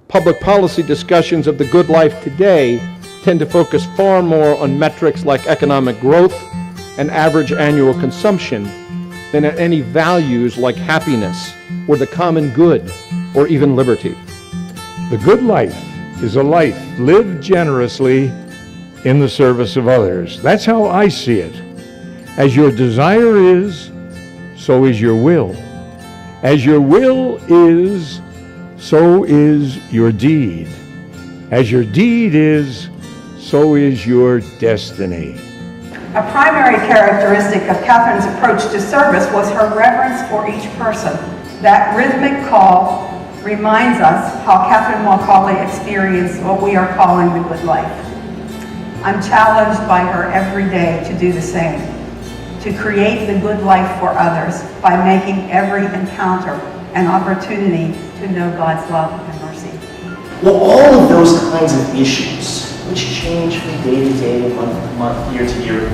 Public policy discussions of the good life today tend to focus far more on metrics like economic growth and average annual consumption than at any values like happiness or the common good or even liberty. The good life is a life lived generously in the service of others. That's how I see it. As your desire is, so is your will. As your will is, so is your deed. As your deed is, so is your destiny. A primary characteristic of Catherine's approach to service was her reverence for each person. That rhythmic call reminds us how Catherine Macaulay experienced what we are calling the good life. I'm challenged by her every day to do the same, to create the good life for others by making every encounter an opportunity to know God's love and mercy. Well, all of those kinds of issues, which change from day to day, month to month, year to year,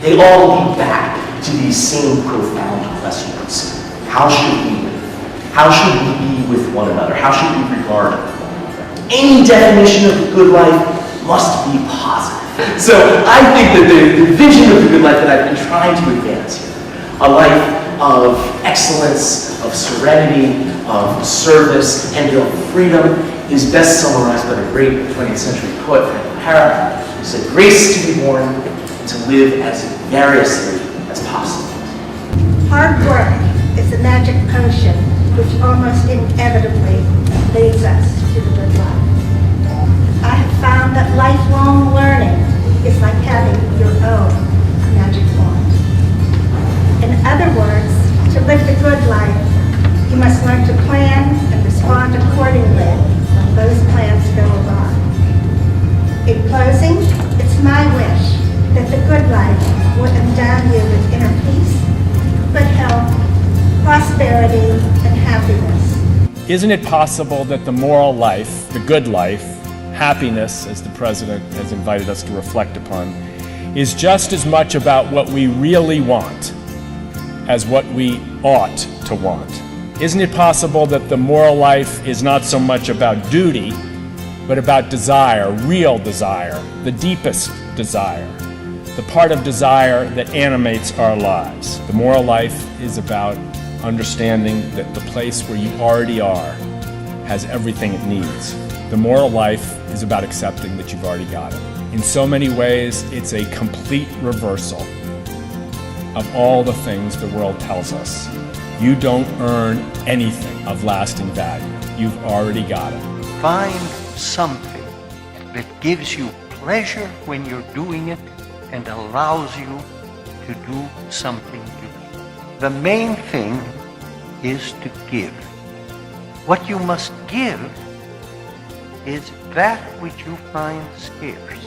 they all lead back to these same profound questions. How should we live? How should we be with one another? How should we regard one another? Any definition of the good life must be positive. So I think that the vision of the good life that I've been trying to advance here, a life of excellence, of serenity, of service, and of freedom, is best summarized by the great 20th century poet Franklin Hara, who said, "Grace to be born and to live as variously as possible." Hard work is the magic potion which almost inevitably leads us to the good life. I have found that lifelong learning is like having your own magic wand. In other words, to live the good life, you must learn to plan and respond accordingly when those plans go awry. In closing, it's my wish that the good life will endow you with inner peace, good health, prosperity, and happiness. Isn't it possible that the moral life, the good life, happiness, as the President has invited us to reflect upon, is just as much about what we really want as what we ought to want? Isn't it possible that the moral life is not so much about duty, but about desire, real desire, the deepest desire, the part of desire that animates our lives? The moral life is about understanding that the place where you already are has everything it needs. The moral life is about accepting that you've already got it. In so many ways, it's a complete reversal of all the things the world tells us. You don't earn anything of lasting value. You've already got it. Find something that gives you pleasure when you're doing it and allows you to do something new. The main thing is to give. What you must give is that which you find scarce,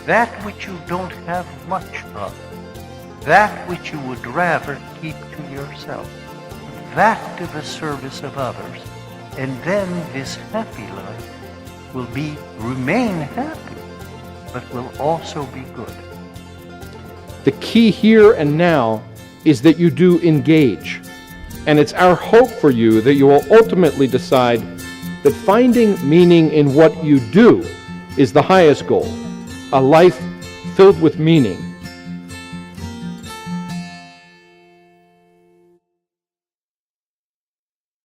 that which you don't have much of, that which you would rather keep to yourself, that to the service of others, and then this happy life will remain happy, but will also be good. The key here and now is that you do engage. And it's our hope for you that you will ultimately decide that finding meaning in what you do is the highest goal, a life filled with meaning,